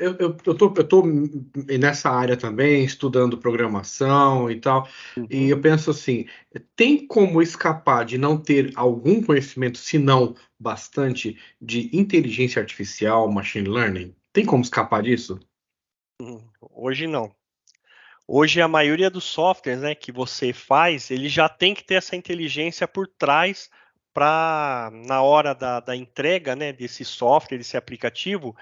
eu tô nessa área também, estudando programação e tal, e Uhum. eu penso assim, tem como escapar de não ter algum conhecimento, se não bastante, de inteligência artificial, machine learning? Tem como escapar disso? Hoje não. Hoje a maioria dos softwares, né, que você faz, ele já tem que ter essa inteligência por trás para, na hora da entrega, né, desse software, desse aplicativo,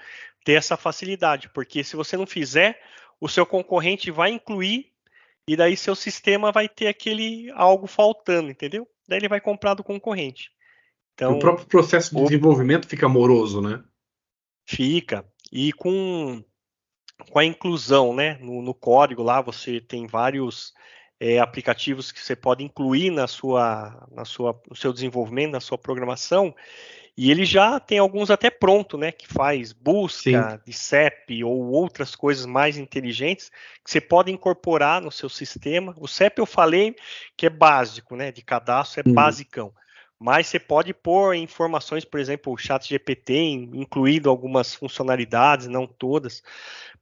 ter essa facilidade. Porque se você não fizer, o seu concorrente vai incluir e daí seu sistema vai ter aquele algo faltando, entendeu? Daí ele vai comprar do concorrente. Que o Então, próprio processo de o- desenvolvimento fica moroso, né? fica. E com a inclusão, né, no código lá você tem vários aplicativos que você pode incluir no seu desenvolvimento, na sua programação, e ele já tem alguns até pronto, né, que faz Sim. busca de CEP ou outras coisas mais inteligentes que você pode incorporar no seu sistema. O CEP eu falei que é básico, né, de cadastro é Hum. basicão. Mas você pode pôr informações, por exemplo, o ChatGPT, incluído algumas funcionalidades, não todas,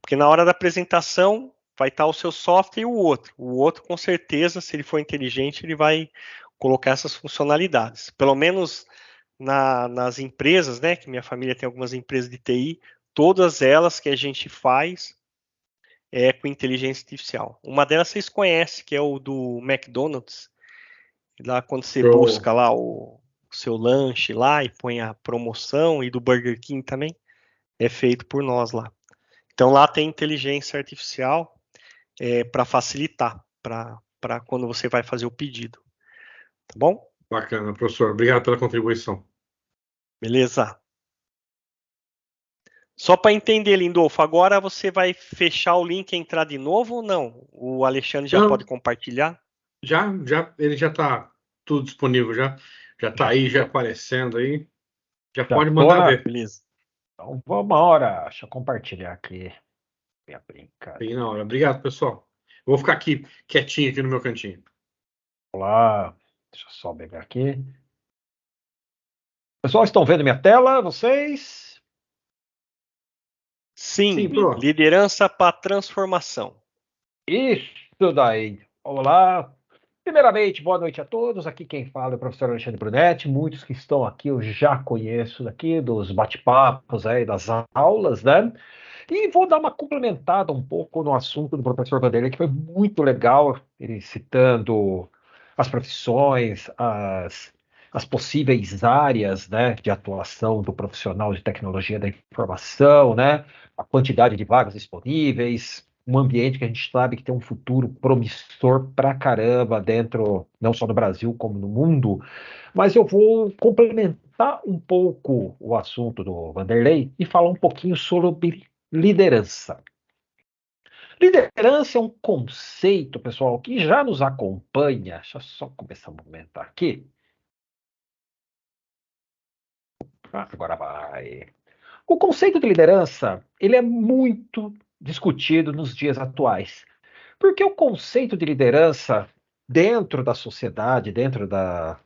porque na hora da apresentação vai estar o seu software e o outro. O outro, com certeza, se ele for inteligente, ele vai colocar essas funcionalidades. Pelo menos nas empresas, né? Que minha família tem algumas empresas de TI, todas elas que a gente faz é com inteligência artificial. Uma delas vocês conhecem, que é o do McDonald's. Lá quando você Show. busca lá o seu lanche lá e põe a promoção, e do Burger King também, é feito por nós lá. Então lá tem inteligência artificial para facilitar, para quando você vai fazer o pedido, tá bom? Bacana, professor. Obrigado pela contribuição. Beleza. Só para entender, Lindolfo, agora você vai fechar o link e entrar de novo ou não? O Alexandre já pode Não, compartilhar? ele já está tudo disponível, já está Já aí, já tô, aparecendo aí. Já já pode tô mandar na. ver. Beleza. Então, vamos embora. Deixa eu compartilhar aqui minha Bem na brincadeira. hora. Obrigado, pessoal. Eu vou ficar aqui quietinho aqui no meu cantinho. Olá, deixa eu só pegar aqui. Pessoal, estão vendo minha tela? Vocês? Sim, Sim, pro. liderança para transformação. Isso daí. Olá. Primeiramente, boa noite a todos. Aqui quem fala é o professor Alexandre Brunetti. Muitos que estão aqui eu já conheço daqui dos bate-papos aí, das aulas, né? E vou dar uma complementada um pouco no assunto do professor Vanderlei, que foi muito legal, ele citando as profissões, as possíveis áreas, né, de atuação do profissional de tecnologia da informação, né, a quantidade de vagas disponíveis, um ambiente que a gente sabe que tem um futuro promissor pra caramba dentro, não só no Brasil, como no mundo. Mas eu vou complementar um pouco o assunto do Vanderlei e falar um pouquinho sobre liderança. Liderança é um conceito, pessoal, que já nos acompanha. Deixa eu só começar a movimentar aqui. Agora vai. O conceito de liderança, ele é muito discutido nos dias atuais. Porque o conceito de liderança dentro da sociedade, dentro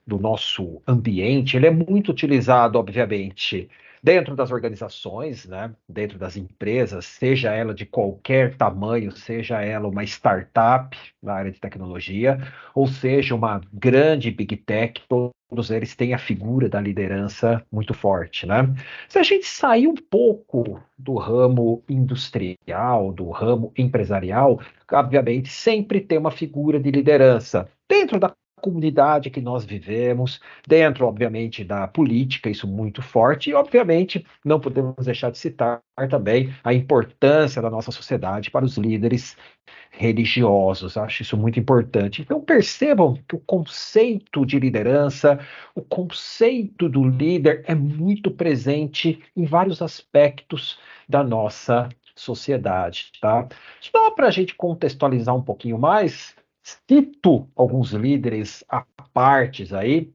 do nosso ambiente, ele é muito utilizado, obviamente, dentro das organizações, né? Dentro das empresas, seja ela de qualquer tamanho, seja ela uma startup na área de tecnologia, ou seja uma grande big tech, todos eles têm a figura da liderança muito forte, né? Se a gente sair um pouco do ramo industrial, do ramo empresarial, obviamente, sempre tem uma figura de liderança dentro da comunidade que nós vivemos, dentro, obviamente, da política, isso muito forte, e, obviamente, não podemos deixar de citar também a importância da nossa sociedade para os líderes religiosos. Acho isso muito importante. Então, percebam que o conceito de liderança, o conceito do líder é muito presente em vários aspectos da nossa sociedade, tá? Só para a gente contextualizar um pouquinho mais, cito alguns líderes à partes aí.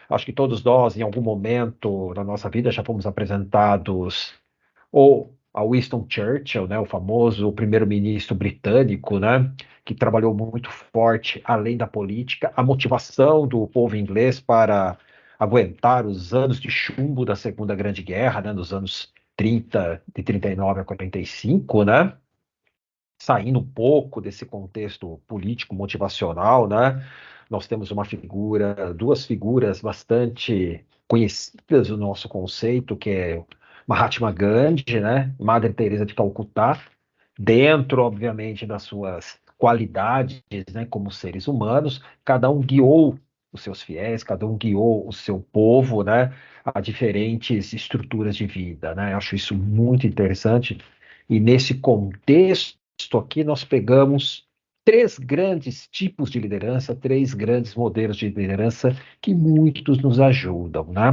Acho que todos nós, em algum momento da nossa vida, já fomos apresentados ou a Winston Churchill, né, o famoso primeiro-ministro britânico, né, que trabalhou muito forte além da política, a motivação do povo inglês para aguentar os anos de chumbo da Segunda Grande Guerra, né, nos anos de 39 a 45, né? Saindo um pouco desse contexto político motivacional, né? Nós temos duas figuras bastante conhecidas do nosso conceito, que é Mahatma Gandhi, né? Madre Teresa de Calcutá, dentro, obviamente, das suas qualidades, né, como seres humanos, cada um guiou os seus fiéis, cada um guiou o seu povo, né, a diferentes estruturas de vida, né? Eu acho isso muito interessante. E nesse contexto aqui nós pegamos três grandes tipos de liderança, três grandes modelos de liderança que muitos nos ajudam, né?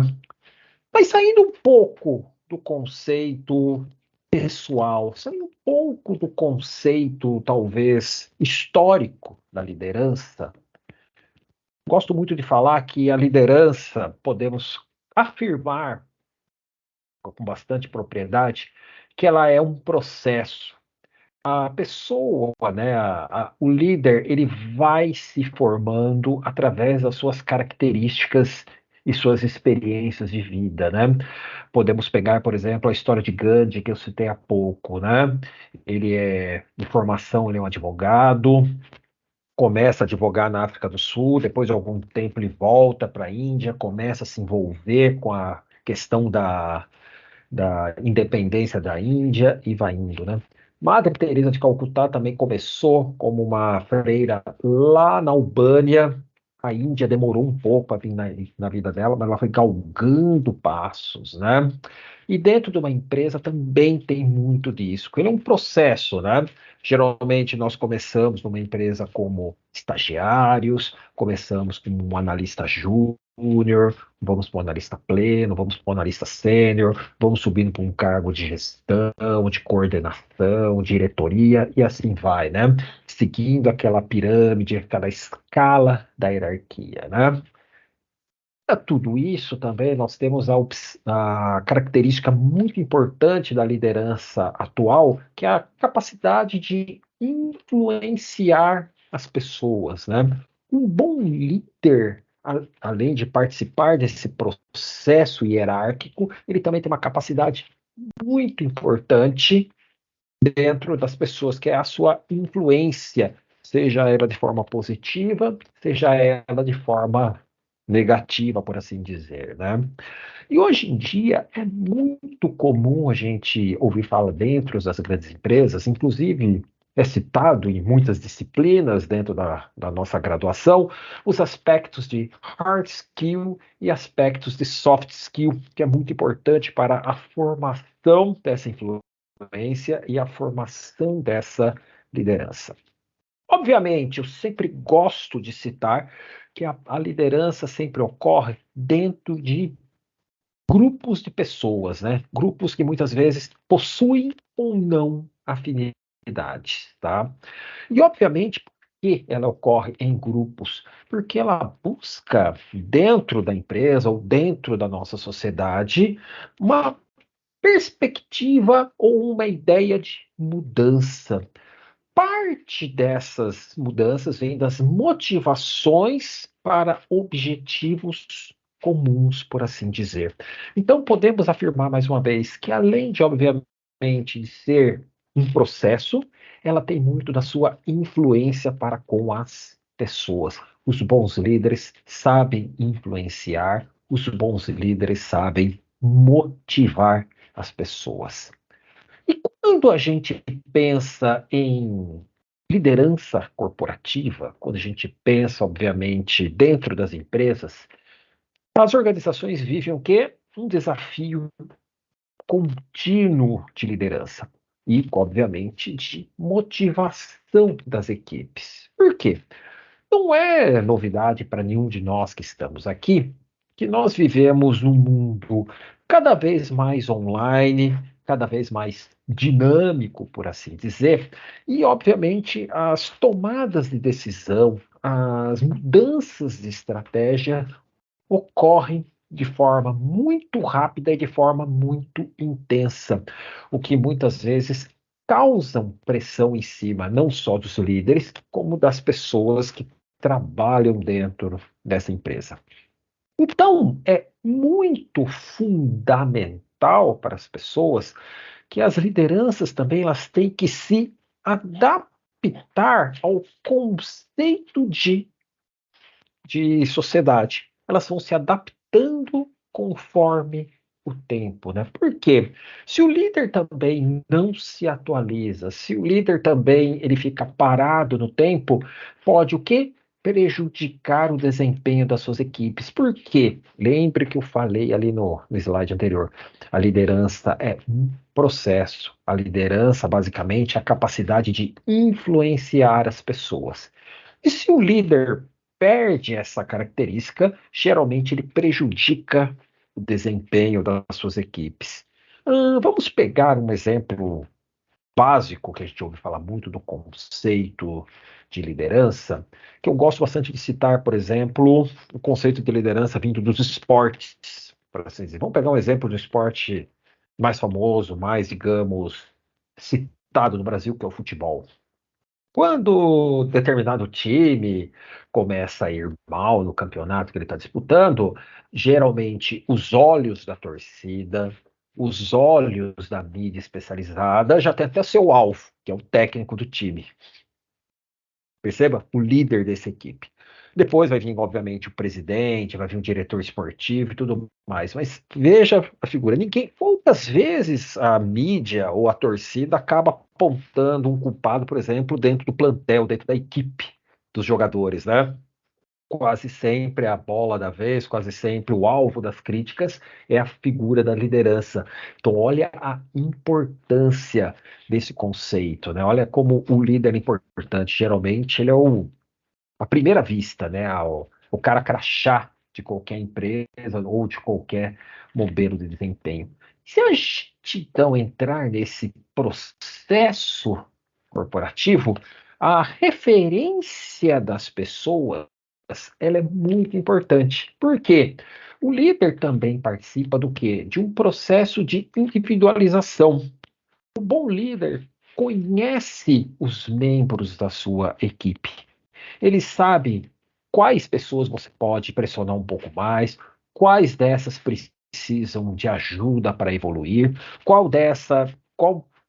Mas saindo um pouco do conceito pessoal, saindo um pouco do conceito, talvez, histórico da liderança, gosto muito de falar que a liderança, podemos afirmar com bastante propriedade, que ela é um processo. A pessoa, né, o líder, ele vai se formando através das suas características e suas experiências de vida, né? Podemos pegar, por exemplo, a história de Gandhi, que eu citei há pouco, né? Ele é, de formação, ele é um advogado, começa a advogar na África do Sul, depois de algum tempo ele volta para a Índia, começa a se envolver com a questão da independência da Índia e vai indo, né? Madre Teresa de Calcutá também começou como uma freira lá na Albânia. A Índia demorou um pouco para vir na vida dela, mas ela foi galgando passos, né? E dentro de uma empresa também tem muito disso. Ele é um processo, né? Geralmente nós começamos numa empresa como estagiários, começamos como um analista júnior, vamos para um analista pleno, vamos para um analista sênior, vamos subindo para um cargo de gestão, de coordenação, diretoria e assim vai, né? Seguindo aquela pirâmide, aquela escala da hierarquia, né? A tudo isso também nós temos a característica muito importante da liderança atual, que é a capacidade de influenciar as pessoas, né? Um bom líder, além de participar desse processo hierárquico, ele também tem uma capacidade muito importante dentro das pessoas, que é a sua influência, seja ela de forma positiva, seja ela de forma negativa, por assim dizer, né? E hoje em dia é muito comum a gente ouvir falar dentro das grandes empresas, inclusive é citado em muitas disciplinas dentro da nossa graduação, os aspectos de hard skill e aspectos de soft skill, que é muito importante para a formação dessa influência e a formação dessa liderança. Obviamente, eu sempre gosto de citar que a liderança sempre ocorre dentro de grupos de pessoas, né? Grupos que muitas vezes possuem ou não afinidades, tá? E obviamente, por que ela ocorre em grupos? Porque ela busca dentro da empresa ou dentro da nossa sociedade uma perspectiva ou uma ideia de mudança. Parte dessas mudanças vem das motivações para objetivos comuns, por assim dizer. Então, podemos afirmar mais uma vez que, além de, obviamente, de ser um processo, ela tem muito da sua influência para com as pessoas. Os bons líderes sabem influenciar, os bons líderes sabem motivar as pessoas. E quando a gente pensa em liderança corporativa, quando a gente pensa, obviamente, dentro das empresas, as organizações vivem o quê? Um desafio contínuo de liderança e, obviamente, de motivação das equipes. Por quê? Não é novidade para nenhum de nós que estamos aqui que nós vivemos num mundo cada vez mais online, cada vez mais dinâmico, por assim dizer, e, obviamente, as tomadas de decisão, as mudanças de estratégia ocorrem de forma muito rápida e de forma muito intensa, o que muitas vezes causam pressão em cima não só dos líderes, como das pessoas que trabalham dentro dessa empresa. Então, é muito fundamental fundamental para as pessoas que as lideranças também elas têm que se adaptar ao conceito de sociedade. Elas vão se adaptando conforme o tempo, né? Porque se o líder também não se atualiza, se o líder também ele fica parado no tempo, pode o quê? Prejudicar o desempenho das suas equipes. Por quê? Lembre que eu falei ali no slide anterior. A liderança é um processo. A liderança, basicamente, é a capacidade de influenciar as pessoas. E se o líder perde essa característica, geralmente ele prejudica o desempenho das suas equipes. Vamos pegar um exemplo básico que a gente ouve falar muito do conceito de liderança, que eu gosto bastante de citar, por exemplo, o conceito de liderança vindo dos esportes, para assim dizer. Vamos pegar um exemplo do esporte mais famoso, mais, digamos, citado no Brasil, que é o futebol. Quando determinado time começa a ir mal no campeonato que ele está disputando, geralmente os olhos da torcida, os olhos da mídia especializada já tem até seu alvo, que é o técnico do time. Perceba? O líder dessa equipe. Depois vai vir, obviamente, o presidente, vai vir o diretor esportivo e tudo mais. Mas veja a figura. Poucas vezes a mídia ou a torcida acaba apontando um culpado, por exemplo, dentro do plantel, dentro da equipe dos jogadores, né? Quase sempre a bola da vez, quase sempre o alvo das críticas é a figura da liderança. Então, olha a importância desse conceito, né? Olha como o líder é importante. Geralmente, ele é a primeira vista, né? O cara crachá de qualquer empresa ou de qualquer modelo de desempenho. Se a gente, então, entrar nesse processo corporativo, a referência das pessoas ela é muito importante. Por quê? O líder também participa do quê? De um processo de individualização. O bom líder conhece os membros da sua equipe. Ele sabe quais pessoas você pode pressionar um pouco mais, quais dessas precisam de ajuda para evoluir, qual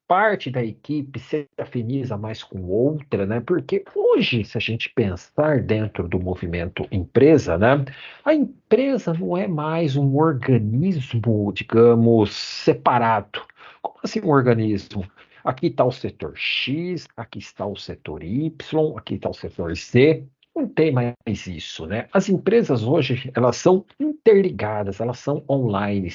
parte da equipe se afiniza mais com outra, né? Porque hoje, se a gente pensar dentro do movimento empresa, né? A empresa não é mais um organismo, digamos, separado. Como assim um organismo? Aqui está o setor X, aqui está o setor Y, aqui está o setor Z. Não tem mais isso, né? As empresas hoje, elas são interligadas, elas são online.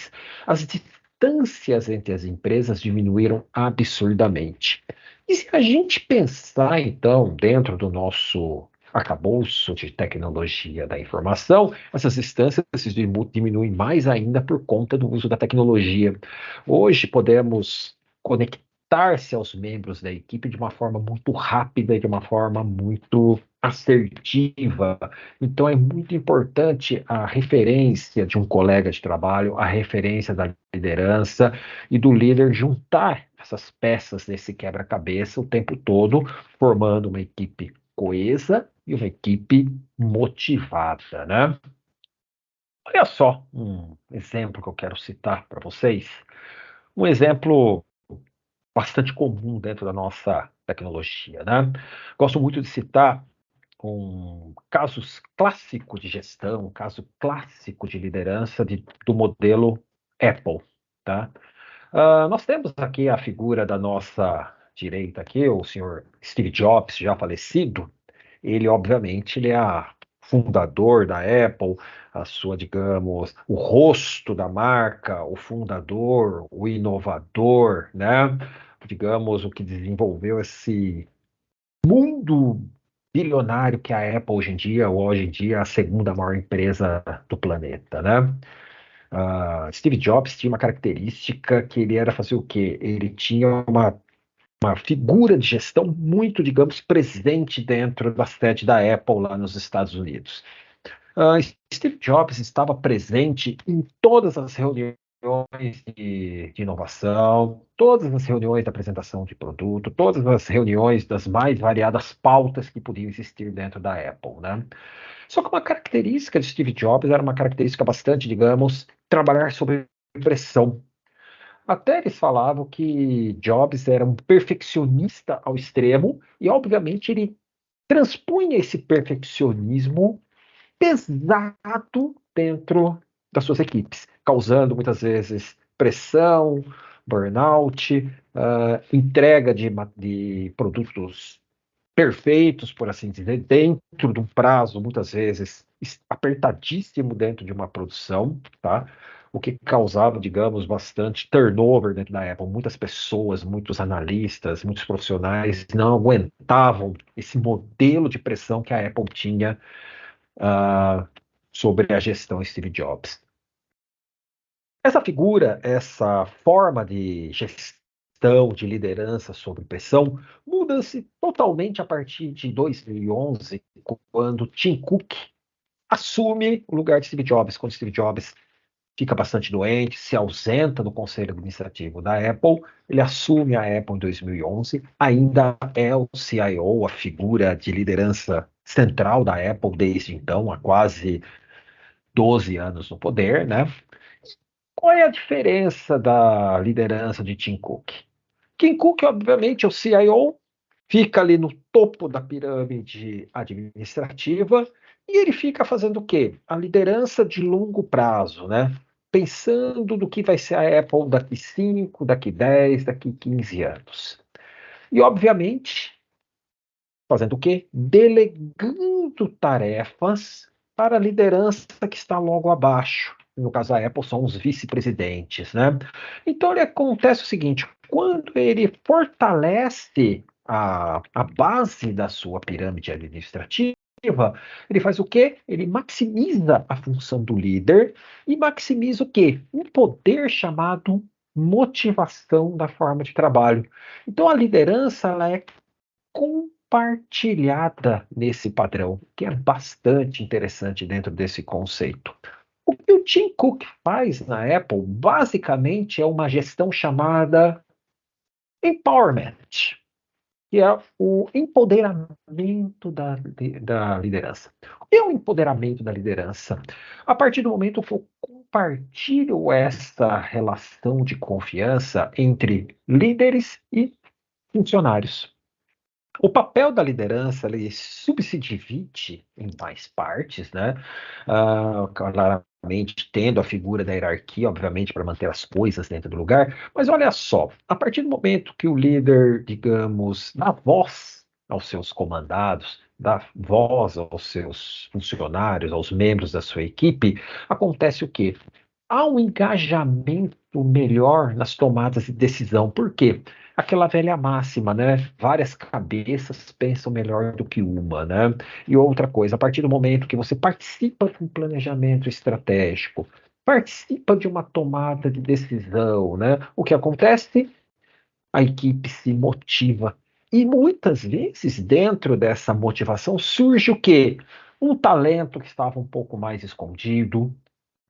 As distâncias entre as empresas diminuíram absurdamente. E se a gente pensar, então, dentro do nosso arcabouço de tecnologia da informação, essas distâncias diminuem mais ainda por conta do uso da tecnologia. Hoje podemos conectar-se aos membros da equipe de uma forma muito rápida e de uma forma muito assertiva. Então é muito importante a referência de um colega de trabalho, a referência da liderança e do líder juntar essas peças desse quebra-cabeça o tempo todo, formando uma equipe coesa e uma equipe motivada, né? Olha só um exemplo que eu quero citar para vocês. Um exemplo bastante comum dentro da nossa tecnologia, né? Gosto muito de citar um casos clássico de gestão, um caso clássico de liderança do modelo Apple, tá? Nós temos aqui a figura da nossa direita aqui, o senhor Steve Jobs, já falecido. Ele, obviamente, ele é a fundador da Apple, a sua, digamos, o rosto da marca, o fundador, o inovador, né? Digamos, o que desenvolveu esse mundo bilionário que é a Apple hoje em dia é a segunda maior empresa do planeta, né? Steve Jobs tinha uma característica que ele era fazer o quê? Ele tinha uma figura de gestão muito, digamos, presente dentro da sede da Apple lá nos Estados Unidos. Steve Jobs estava presente em todas as reuniões de inovação, todas as reuniões de apresentação de produto, todas as reuniões das mais variadas pautas que podiam existir dentro da Apple, né? Só que uma característica de Steve Jobs era uma característica bastante, digamos, trabalhar sob pressão. Até eles falavam que Jobs era um perfeccionista ao extremo e, obviamente, ele transpunha esse perfeccionismo pesado dentro das suas equipes, causando muitas vezes pressão, burnout, entrega de produtos perfeitos, por assim dizer, dentro de um prazo, muitas vezes, apertadíssimo dentro de uma produção, tá? O que causava, digamos, bastante turnover dentro da Apple. Muitas pessoas, muitos analistas, muitos profissionais não aguentavam esse modelo de pressão que a Apple tinha sobre a gestão Steve Jobs. Essa figura, essa forma de gestão, de liderança sob pressão, muda-se totalmente a partir de 2011, quando Tim Cook assume o lugar de Steve Jobs, quando Steve Jobs fica bastante doente, se ausenta do conselho administrativo da Apple, ele assume a Apple em 2011, ainda é o CIO, a figura de liderança central da Apple desde então, há quase 12 anos no poder, né? Qual é a diferença da liderança de Tim Cook? Tim Cook, obviamente, é o CIO, fica ali no topo da pirâmide administrativa e ele fica fazendo o quê? A liderança de longo prazo, né? Pensando no que vai ser a Apple daqui 5, daqui 10, daqui 15 anos. E, obviamente, fazendo o quê? Delegando tarefas para a liderança que está logo abaixo. No caso da Apple, são os vice-presidentes, né? Então, acontece o seguinte: quando ele fortalece a base da sua pirâmide administrativa, ele faz o quê? Ele maximiza a função do líder e maximiza o quê? Um poder chamado motivação da forma de trabalho. Então, a liderança ela é compartilhada nesse padrão, que é bastante interessante dentro desse conceito. O que o Tim Cook faz na Apple, basicamente, é uma gestão chamada empowerment, que é o empoderamento da liderança. O que é o empoderamento da liderança? A partir do momento que eu compartilho essa relação de confiança entre líderes e funcionários. O papel da liderança ele subdivide em mais partes, né? Claramente tendo a figura da hierarquia, obviamente, para manter as coisas dentro do lugar. Mas olha só, a partir do momento que o líder, digamos, dá voz aos seus comandados, dá voz aos seus funcionários, aos membros da sua equipe, acontece o quê? Há um engajamento melhor nas tomadas de decisão. Por quê? Aquela velha máxima, né? Várias cabeças pensam melhor do que uma, né? E outra coisa, a partir do momento que você participa de um planejamento estratégico, participa de uma tomada de decisão, né? O que acontece? A equipe se motiva. E muitas vezes, dentro dessa motivação, surge o quê? Um talento que estava um pouco mais escondido,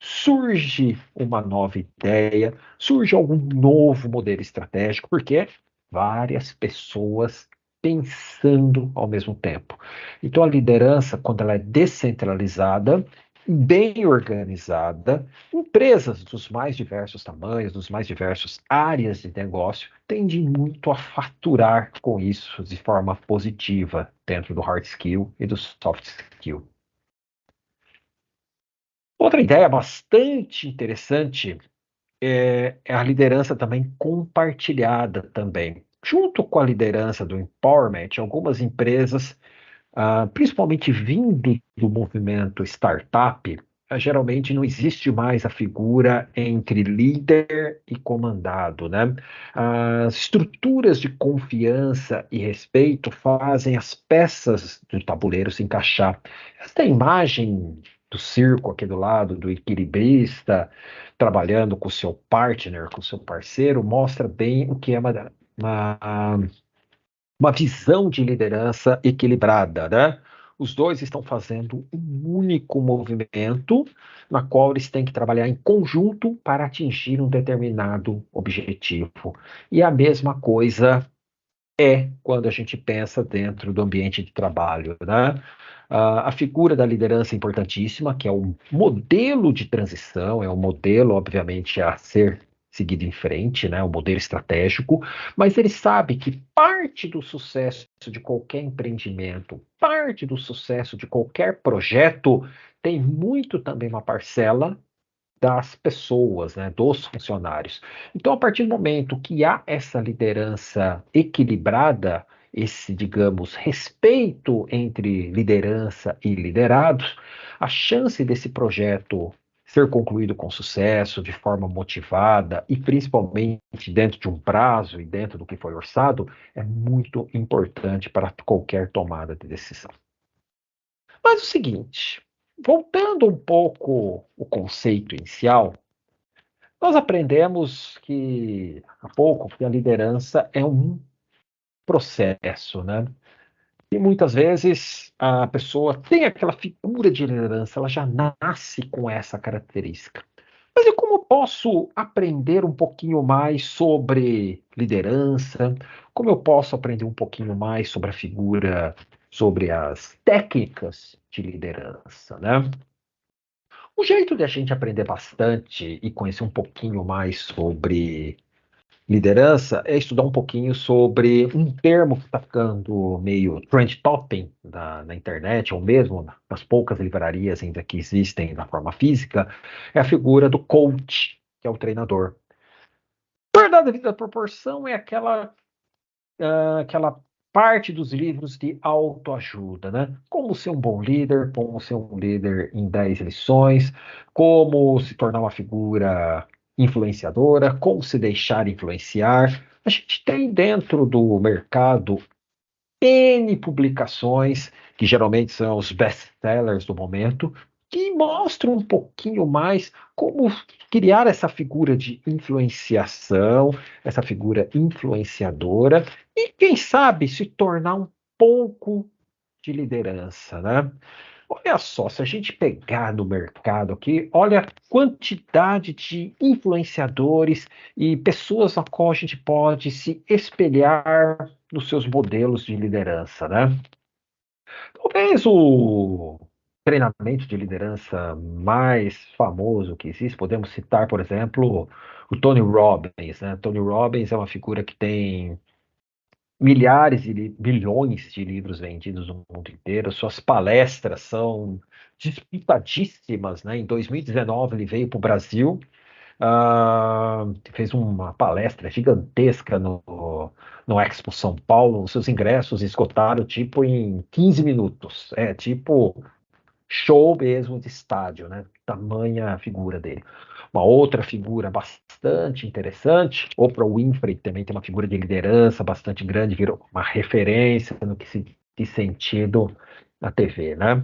surge uma nova ideia, surge algum novo modelo estratégico, porque é várias pessoas pensando ao mesmo tempo. Então, a liderança, quando ela é descentralizada, bem organizada, empresas dos mais diversos tamanhos, dos mais diversos áreas de negócio, tendem muito a faturar com isso de forma positiva dentro do hard skill e do soft skill. Outra ideia bastante interessante é a liderança também compartilhada também. Junto com a liderança do empowerment, algumas empresas, principalmente vindo do movimento startup, geralmente não existe mais a figura entre líder e comandado, né? As estruturas de confiança e respeito fazem as peças do tabuleiro se encaixar. Esta imagem do circo aqui do lado, do equilibrista, trabalhando com o seu partner, com o seu parceiro, mostra bem o que é uma uma visão de liderança equilibrada, né? Os dois estão fazendo um único movimento, na qual eles têm que trabalhar em conjunto para atingir um determinado objetivo. E a mesma coisa é quando a gente pensa dentro do ambiente de trabalho, né? A figura da liderança é importantíssima, que é o modelo de transição, é um modelo, obviamente, a ser seguido em frente, né, o modelo estratégico, mas ele sabe que parte do sucesso de qualquer empreendimento, parte do sucesso de qualquer projeto, tem muito também uma parcela das pessoas, né, dos funcionários. Então, a partir do momento que há essa liderança equilibrada, esse, digamos, respeito entre liderança e liderados, a chance desse projeto ser concluído com sucesso, de forma motivada e principalmente dentro de um prazo e dentro do que foi orçado, é muito importante para qualquer tomada de decisão. Mas o seguinte, voltando um pouco o conceito inicial, nós aprendemos que há pouco que a liderança é um processo, né? E muitas vezes a pessoa tem aquela figura de liderança, ela já nasce com essa característica. Mas e como posso aprender um pouquinho mais sobre liderança? Como eu posso aprender um pouquinho mais sobre a figura, sobre as técnicas de liderança, né? O jeito de a gente aprender bastante e conhecer um pouquinho mais sobre liderança é estudar um pouquinho sobre um termo que está ficando meio trend topping na internet, ou mesmo nas poucas livrarias ainda que existem na forma física, é a figura do coach, que é o treinador. Verdade devida proporção é aquela parte dos livros de autoajuda, né? Como ser um bom líder, como ser um líder em 10 lições, como se tornar uma figura influenciadora, como se deixar influenciar. A gente tem dentro do mercado N publicações, que geralmente são os best-sellers do momento, que mostram um pouquinho mais como criar essa figura de influenciação, essa figura influenciadora, e quem sabe se tornar um pouco de liderança, né? Olha só, se a gente pegar no mercado aqui, olha a quantidade de influenciadores e pessoas a qual a gente pode se espelhar nos seus modelos de liderança, né? Talvez o treinamento de liderança mais famoso que existe, podemos citar, por exemplo, o Tony Robbins, né? Tony Robbins é uma figura que tem milhares e bilhões de livros vendidos no mundo inteiro. Suas palestras são disputadíssimas, né? Em 2019 ele veio para o Brasil, fez uma palestra gigantesca no Expo São Paulo. Os seus ingressos esgotaram tipo em 15 minutos. É tipo show mesmo de estádio, né? Tamanha a figura dele. Uma outra figura bastante interessante, Oprah Winfrey também tem uma figura de liderança bastante grande, virou uma referência no que se diz sentido na TV, né?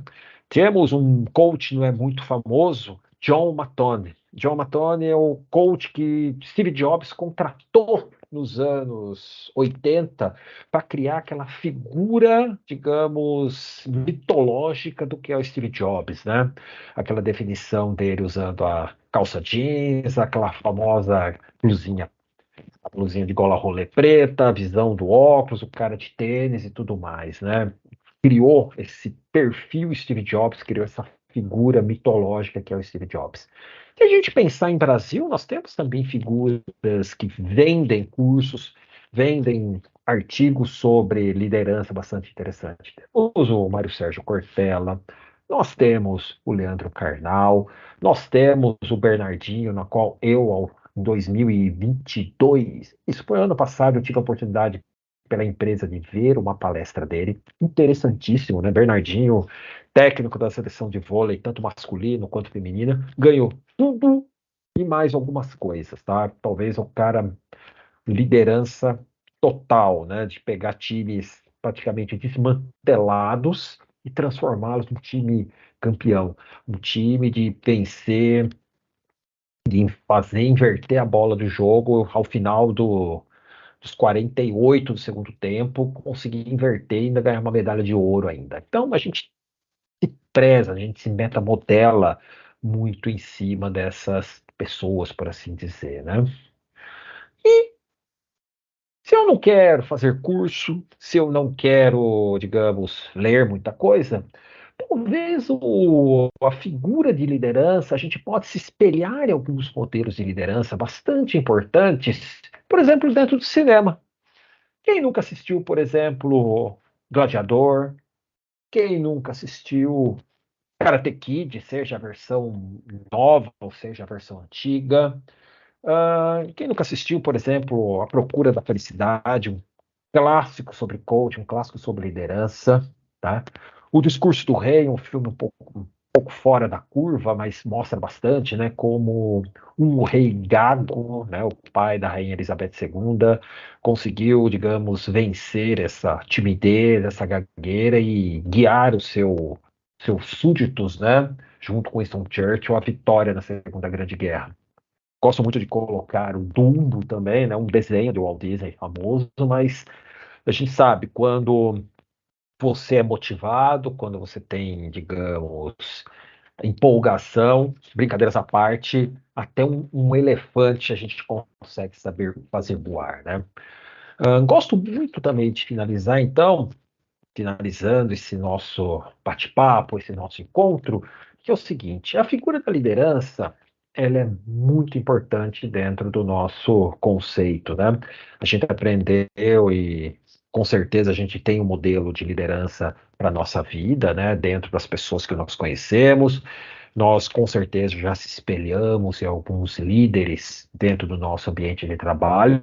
Temos um coach, não é muito famoso, John Mattone. John Mattone é o coach que Steve Jobs contratou nos anos 80 para criar aquela figura, digamos, mitológica do que é o Steve Jobs, né? Aquela definição dele usando a calça jeans, aquela famosa blusinha, a blusinha de gola rolê preta, a visão do óculos, o cara de tênis e tudo mais, né? Criou esse perfil Steve Jobs, criou essa figura mitológica que é o Steve Jobs. Se a gente pensar em Brasil, nós temos também figuras que vendem cursos, vendem artigos sobre liderança bastante interessante. Temos o Mário Sérgio Cortella, nós temos o Leandro Carnal, nós temos o Bernardinho, na qual eu, em 2022, isso foi ano passado, eu tive a oportunidade pela empresa de ver uma palestra dele, interessantíssimo, né? Bernardinho, técnico da seleção de vôlei, tanto masculino quanto feminina, ganhou tudo e mais algumas coisas, tá? Talvez o cara liderança total, né? De pegar times praticamente desmantelados e transformá-los num time campeão, um time de vencer, de fazer inverter a bola do jogo ao final dos 48 do segundo tempo, conseguir inverter e ainda ganhar uma medalha de ouro ainda. Então a gente se preza, a gente se metamodela muito em cima dessas pessoas, por assim dizer, né? E se eu não quero fazer curso, se eu não quero, digamos, ler muita coisa, talvez a figura de liderança, a gente pode se espelhar em alguns modelos de liderança bastante importantes, por exemplo, dentro do cinema. Quem nunca assistiu, por exemplo, Gladiador? Quem nunca assistiu Karate Kid, seja a versão nova ou seja a versão antiga? Quem nunca assistiu, por exemplo, A Procura da Felicidade, um clássico sobre coaching, um clássico sobre liderança, tá? O Discurso do Rei, um filme um pouco fora da curva, mas mostra bastante, né, como um rei gago, né, o pai da rainha Elizabeth II, conseguiu, digamos, vencer essa timidez, essa gagueira e guiar seus súditos, né, junto com Winston Churchill, à vitória na Segunda Grande Guerra. Gosto muito de colocar o Dumbo também, né, um desenho do Walt Disney famoso, mas a gente sabe quando você é motivado, quando você tem, digamos, empolgação, brincadeiras à parte, até um elefante a gente consegue saber fazer voar, né? Gosto muito também de finalizar, então, finalizando esse nosso bate-papo, esse nosso encontro, que é o seguinte: a figura da liderança, ela é muito importante dentro do nosso conceito, né? A gente aprendeu e com certeza a gente tem um modelo de liderança para a nossa vida, né? Dentro das pessoas que nós conhecemos. Nós, com certeza, já se espelhamos em alguns líderes dentro do nosso ambiente de trabalho,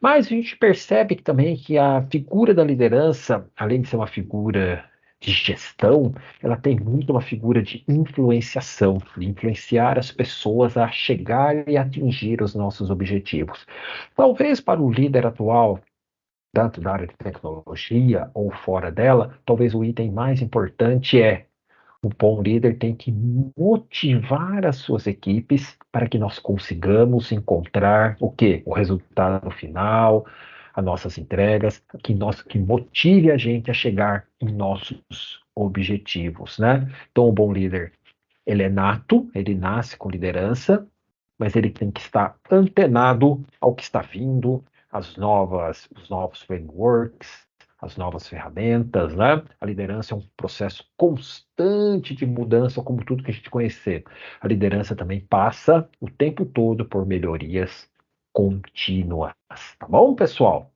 mas a gente percebe também que a figura da liderança, além de ser uma figura de gestão, ela tem muito uma figura de influenciação, de influenciar as pessoas a chegar e atingir os nossos objetivos. Talvez para o líder atual, tanto da área de tecnologia ou fora dela, talvez o item mais importante é: o bom líder tem que motivar as suas equipes para que nós consigamos encontrar o quê? O resultado final, as nossas entregas, que motive a gente a chegar em nossos objetivos, né? Então, o bom líder, ele é nato, ele nasce com liderança, mas ele tem que estar antenado ao que está vindo, os novos frameworks, as novas ferramentas, né? A liderança é um processo constante de mudança, como tudo que a gente conhecer. A liderança também passa o tempo todo por melhorias contínuas, tá bom, pessoal?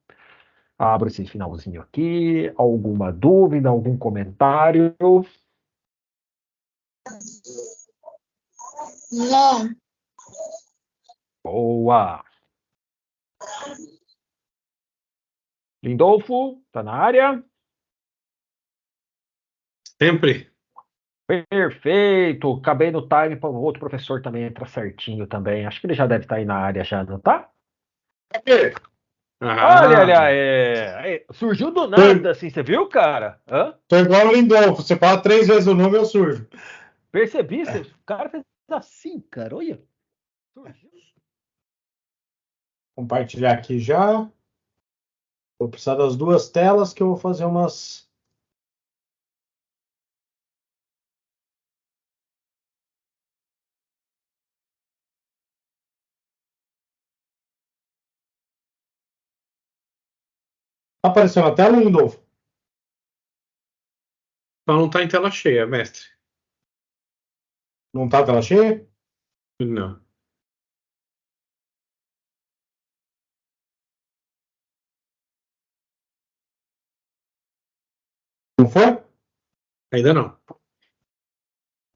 Abro esse finalzinho aqui. Alguma dúvida, algum comentário? Não. Boa! Lindolfo, tá na área? Sempre. Perfeito! Acabei no time para o outro professor também entrar certinho também. Acho que ele já deve estar aí na área já, não tá? Olha, surgiu do nada, assim, você viu, cara? Tô igual o Lindolfo, você fala 3 vezes o nome, eu surjo. Percebi, o cara fez assim, cara, olha. Surgiu. Compartilhar aqui já. Vou precisar das 2 telas que eu vou fazer umas... Tá aparecendo a tela, Lindolfo? Só não tá em tela cheia, mestre. Não tá a tela cheia? Não. Não foi? Ainda não.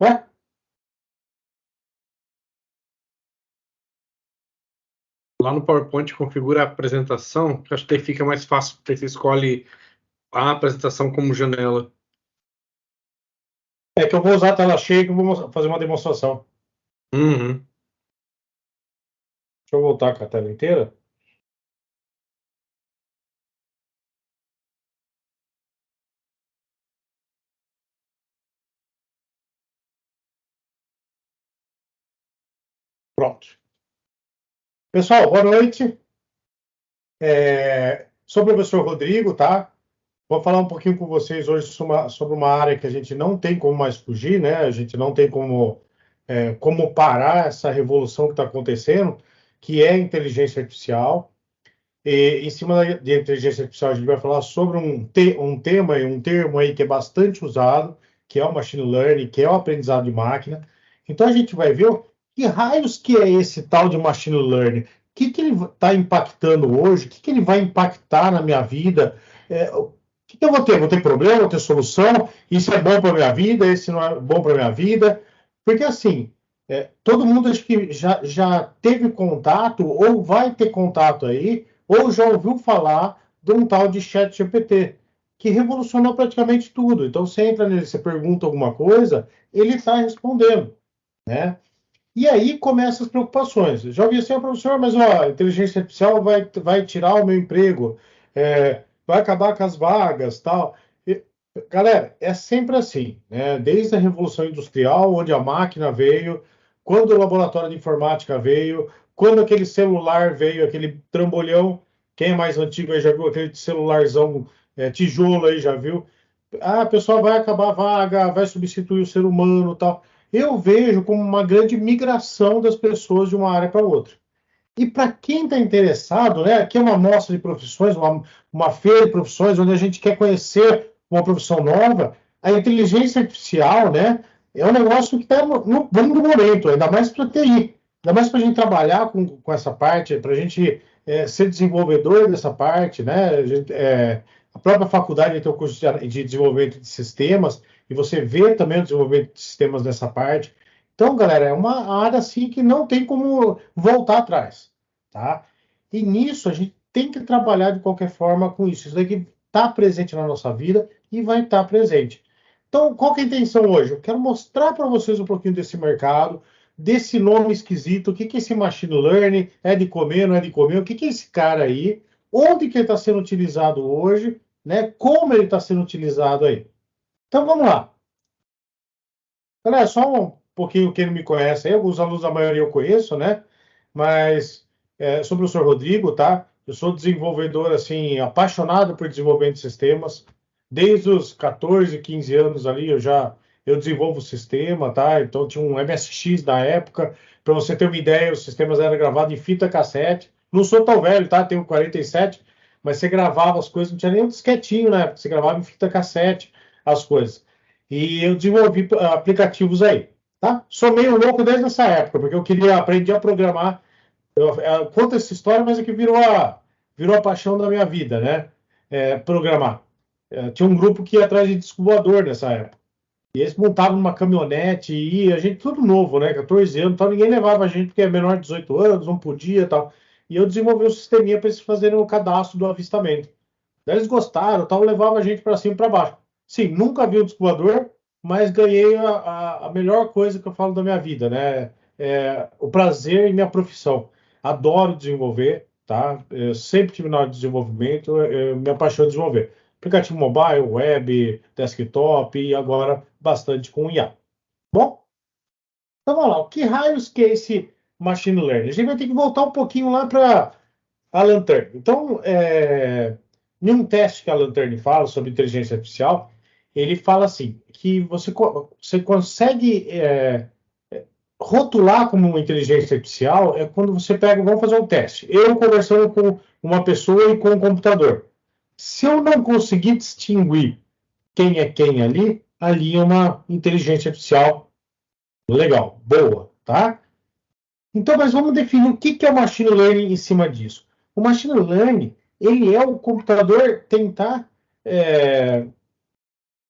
Ué? Lá no PowerPoint configura a apresentação, que acho que daí fica mais fácil, porque você escolhe a apresentação como janela. É que eu vou usar a tela cheia que eu vou fazer uma demonstração. Uhum. Deixa eu voltar com a tela inteira. Pronto. Pessoal, boa noite. Sou o professor Rodrigo, tá? Vou falar um pouquinho com vocês hoje sobre uma área que a gente não tem como mais fugir, né? A gente não tem como parar essa revolução que está acontecendo, que é a inteligência artificial. E em cima de inteligência artificial, a gente vai falar sobre um tema e um termo aí que é bastante usado, que é o machine learning, que é o aprendizado de máquina. Então a gente vai ver que raios que é esse tal de machine learning, o que ele está impactando hoje, o que ele vai impactar na minha vida, o que eu vou ter? Vou ter problema, vou ter solução, isso é bom para a minha vida, esse não é bom para a minha vida, porque assim, todo mundo acho que já teve contato, ou vai ter contato aí, ou já ouviu falar de um tal de ChatGPT, que revolucionou praticamente tudo. Então, você entra nele, você pergunta alguma coisa, ele está respondendo, né? E aí começam as preocupações. Já ouvi assim, professor, mas ó, a inteligência artificial vai tirar o meu emprego, vai acabar com as vagas, tal. Galera, é sempre assim, né? Desde a Revolução Industrial, onde a máquina veio, quando o laboratório de informática veio, quando aquele celular veio, aquele trambolhão, quem é mais antigo aí já viu aquele celularzão, tijolo aí, já viu? Ah, a pessoa vai acabar a vaga, vai substituir o ser humano, tal. Eu vejo como uma grande migração das pessoas de uma área para outra. E para quem está interessado, né, aqui é uma amostra de profissões, uma feira de profissões, onde a gente quer conhecer uma profissão nova, a inteligência artificial, né, é um negócio que está no boom do momento, ainda mais para TI, ainda mais para a gente trabalhar com essa parte, para a gente ser desenvolvedor dessa parte, né, a própria faculdade tem o curso de desenvolvimento de sistemas, e você vê também o desenvolvimento de sistemas nessa parte. Então, galera, é uma área assim que não tem como voltar atrás, tá? E nisso a gente tem que trabalhar de qualquer forma com isso. Isso daqui está presente na nossa vida e vai estar presente. Então, qual que é a intenção hoje? Eu quero mostrar para vocês um pouquinho desse mercado, desse nome esquisito, o que é esse machine learning, é de comer, não é de comer, o que é esse cara aí, onde que ele está sendo utilizado hoje, né? Como ele está sendo utilizado aí. Então, vamos lá. Galera, só um pouquinho quem não me conhece aí, alguns alunos da maioria eu conheço, né? Mas sou o professor Rodrigo, tá? Eu sou desenvolvedor, assim, apaixonado por desenvolvimento de sistemas. Desde os 14, 15 anos ali, eu desenvolvo o sistema, tá? Então, tinha um MSX na época. Para você ter uma ideia, os sistemas eram gravados em fita cassete. Não sou tão velho, tá? Tenho 47, mas você gravava as coisas, não tinha nem um disquetinho na época. Você gravava em fita cassete as coisas. E eu desenvolvi aplicativos aí, tá? Sou meio louco desde essa época, porque eu queria aprender a programar. Eu conto essa história, mas é que virou a paixão da minha vida, né? Programar. Tinha um grupo que ia atrás de disco voador nessa época. E eles montavam numa caminhonete e a gente tudo novo, né? 14 anos, tal, ninguém levava a gente porque é menor de 18 anos, não podia, tal. E eu desenvolvi um sisteminha para eles fazerem o cadastro do avistamento. Daí eles gostaram, tal, levava a gente para cima e para baixo. Sim, nunca vi o disco voador, mas ganhei a melhor coisa que eu falo da minha vida, né? O prazer em minha profissão. Adoro desenvolver, tá? Eu sempre tive na área de desenvolvimento, eu me apaixono de desenvolver. Aplicativo mobile, web, desktop e agora bastante com IA. Bom, então vamos lá. O que raios que é esse machine learning? A gente vai ter que voltar um pouquinho lá para a Lantern. Então, em um teste que a Lantern fala sobre inteligência artificial, ele fala assim, que você consegue rotular como uma inteligência artificial quando você pega, vamos fazer um teste. Eu conversando com uma pessoa e com um computador. Se eu não conseguir distinguir quem é quem ali é uma inteligência artificial legal, boa, tá? Então, mas vamos definir o que é o machine learning em cima disso. O machine learning, ele é o computador tentar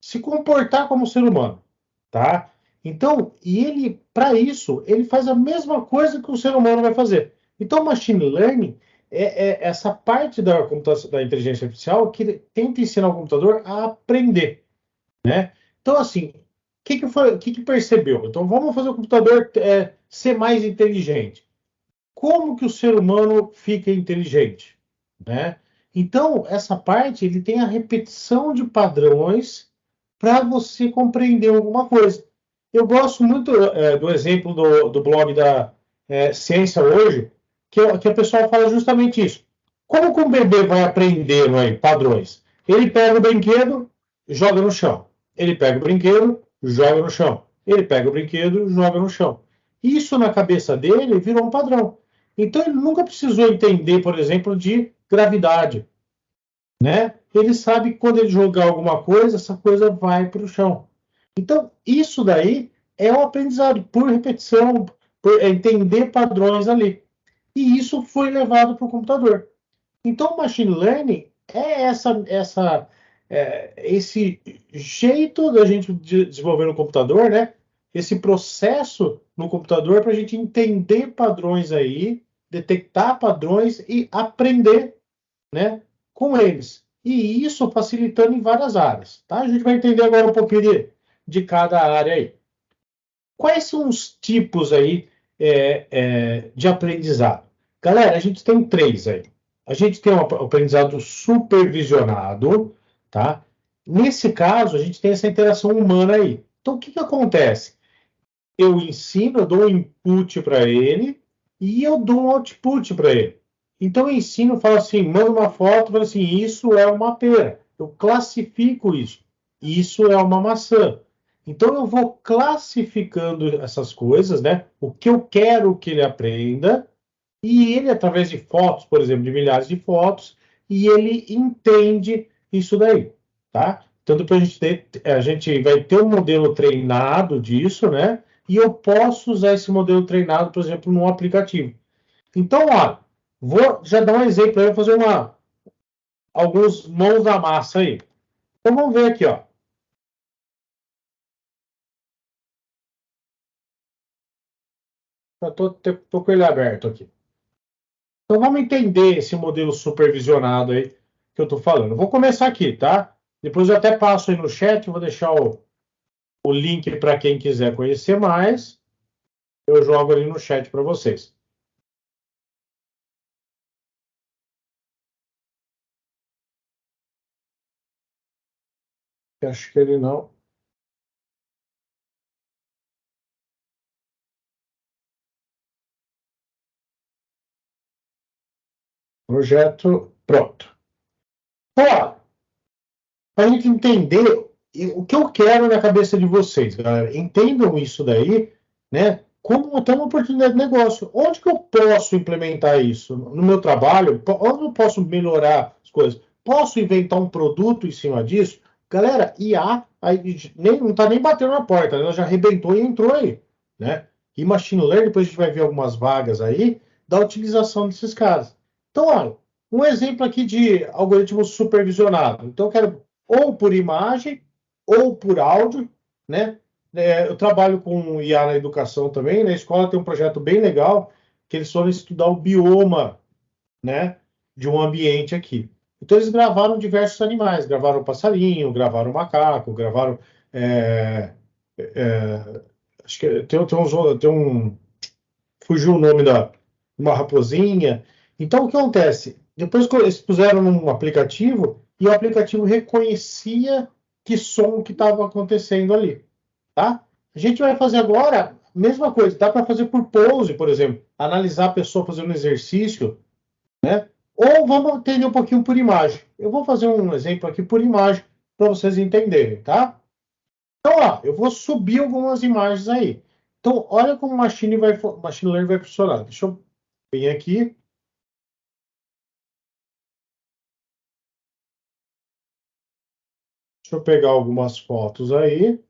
se comportar como ser humano, tá? Então, e ele, para isso, ele faz a mesma coisa que o ser humano vai fazer. Então, o machine learning é essa parte da inteligência artificial que tenta ensinar o computador a aprender, né? Então, assim, o que percebeu? Então, vamos fazer o computador ser mais inteligente. Como que o ser humano fica inteligente, né? Então, essa parte, ele tem a repetição de padrões para você compreender alguma coisa. Eu gosto muito do exemplo do blog da Ciência Hoje, que a pessoa fala justamente isso. Como que um bebê vai aprender, padrões? Ele pega o brinquedo, joga no chão. Ele pega o brinquedo, joga no chão. Ele pega o brinquedo, joga no chão. Isso na cabeça dele virou um padrão. Então ele nunca precisou entender, por exemplo, de gravidade, né? Ele sabe que quando ele jogar alguma coisa, essa coisa vai para o chão. Então, isso daí é o aprendizado por repetição, por entender padrões ali. E isso foi levado para o computador. Então, o machine learning é esse jeito da gente desenvolver no computador, né? Esse processo no computador para a gente entender padrões aí, detectar padrões e aprender, né, com eles. E isso facilitando em várias áreas, tá? A gente vai entender agora um pouquinho de cada área aí. Quais são os tipos aí de aprendizado? Galera, a gente tem três aí. A gente tem um aprendizado supervisionado, tá? Nesse caso, a gente tem essa interação humana aí. Então, o que acontece? Eu ensino, eu dou um input para ele e eu dou um output para ele. Então, eu ensino, falo assim, manda uma foto, falo assim, isso é uma pera. Eu classifico isso. Isso é uma maçã. Então, eu vou classificando essas coisas, né? O que eu quero que ele aprenda, e ele, através de fotos, por exemplo, de milhares de fotos, e ele entende isso daí, tá? Então, depois a gente vai ter um modelo treinado disso, né? E eu posso usar esse modelo treinado, por exemplo, num aplicativo. Então, ó, vou já dar um exemplo aí, vou fazer alguns mãos na massa aí. Então, vamos ver aqui, ó. Eu tô com ele aberto aqui. Então, vamos entender esse modelo supervisionado aí que eu estou falando. Vou começar aqui, tá? Depois eu até passo aí no chat, vou deixar o link para quem quiser conhecer mais. Eu jogo ali no chat para vocês. Acho que ele não. Projeto pronto. Ó, para a gente entender o que eu quero na cabeça de vocês, galera. Entendam isso daí, né? Como até uma oportunidade de negócio. Onde que eu posso implementar isso? No meu trabalho? Onde eu posso melhorar as coisas? Posso inventar um produto em cima disso? Galera, IA não está nem batendo na porta, ela já arrebentou e entrou aí, né? E machine learning, depois a gente vai ver algumas vagas aí da utilização desses caras. Então, olha, um exemplo aqui de algoritmo supervisionado. Então, eu quero ou por imagem ou por áudio, né? Eu trabalho com IA na educação também. Na escola tem um projeto bem legal que eles foram estudar o bioma, né, de um ambiente aqui. Então eles gravaram diversos animais, gravaram passarinho, gravaram macaco, gravaram acho que fugiu o nome da uma raposinha. Então, o que acontece? Depois eles puseram num aplicativo e o aplicativo reconhecia que som que estava acontecendo ali, tá? A gente vai fazer agora a mesma coisa. Dá para fazer por pose, por exemplo, analisar a pessoa fazendo exercício, né? Ou vamos entender um pouquinho por imagem. Eu vou fazer um exemplo aqui por imagem para vocês entenderem, tá? Então, ó, eu vou subir algumas imagens aí. Então, olha como o machine learning vai funcionar. Deixa eu vir aqui. Deixa eu pegar algumas fotos aí.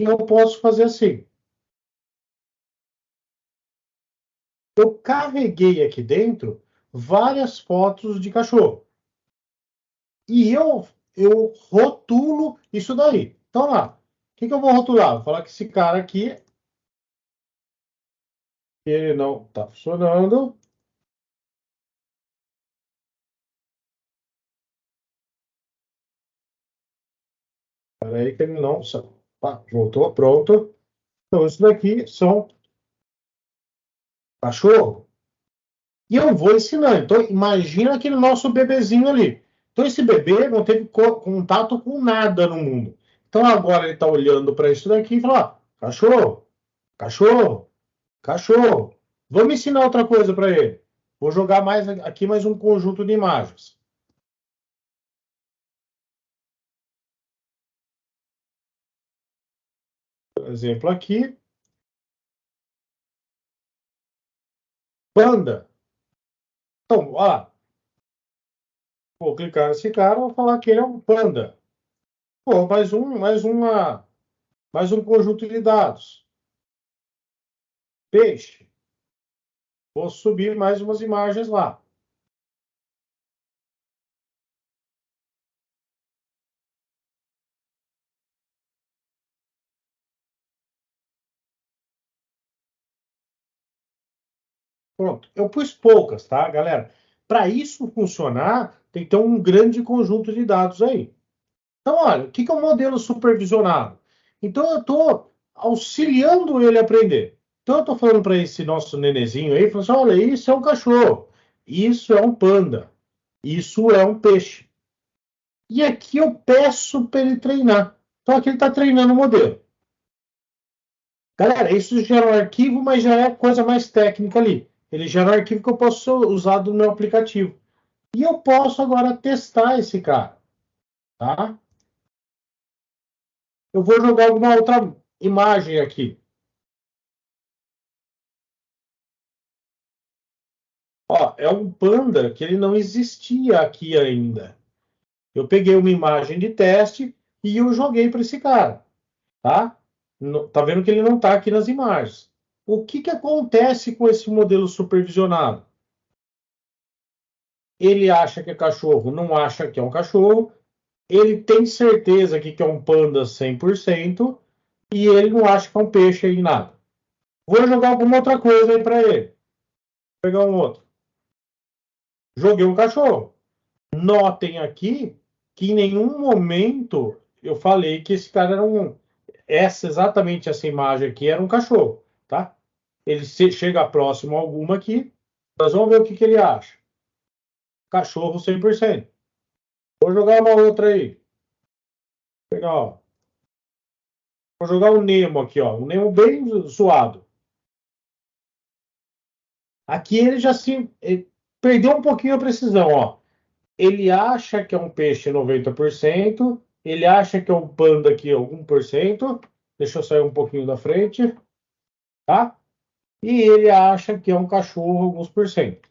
E eu posso fazer assim. Eu carreguei aqui dentro várias fotos de cachorro. E eu rotulo isso daí. Então, lá. O que eu vou rotular? Vou falar que esse cara aqui, ele não está funcionando. Espera aí que ele não... voltou, pronto. Então, isso daqui são cachorro. E eu vou ensinando. Então, imagina aquele nosso bebezinho ali. Então, esse bebê não teve contato com nada no mundo. Então, agora ele está olhando para isso daqui e fala: ah, cachorro, cachorro, cachorro. Vamos ensinar outra coisa para ele. Vou jogar mais um conjunto de imagens. Por exemplo, aqui, panda. Então, vou clicar nesse cara e vou falar que ele é um panda. Pô, mais um conjunto de dados. Peixe. Vou subir mais umas imagens lá. Pronto. Eu pus poucas, tá, galera? Para isso funcionar, tem que ter um grande conjunto de dados aí. Então, olha, o que é um modelo supervisionado? Então, eu estou auxiliando ele a aprender. Então, eu estou falando para esse nosso nenezinho aí, falando assim, olha, isso é um cachorro, isso é um panda, isso é um peixe. E aqui eu peço para ele treinar. Então, aqui ele está treinando o modelo. Galera, isso gera um arquivo, mas já é coisa mais técnica ali. Ele gera um arquivo que eu posso usar no meu aplicativo. E eu posso agora testar esse cara, tá? Eu vou jogar alguma outra imagem aqui. Ó, é um panda que ele não existia aqui ainda. Eu peguei uma imagem de teste e eu joguei para esse cara, tá? Tá vendo que ele não está aqui nas imagens. O que acontece com esse modelo supervisionado? Ele acha que é cachorro, não acha que é um cachorro. Ele tem certeza que é um panda 100% e ele não acha que é um peixe em nada. Vou jogar alguma outra coisa aí para ele. Vou pegar um outro. Joguei um cachorro. Notem aqui que em nenhum momento eu falei que esse cara era exatamente essa imagem aqui era um cachorro, tá? Ele chega próximo a alguma aqui, nós vamos ver o que ele acha. Cachorro 100%. Vou jogar uma outra aí. Vou pegar, ó. Vou jogar o Nemo aqui, ó. Um Nemo bem zoado. Aqui ele perdeu um pouquinho a precisão, ó. Ele acha que é um peixe 90%, ele acha que é um panda aqui algum por cento. Deixa eu sair um pouquinho da frente, tá? E ele acha que é um cachorro alguns por cento.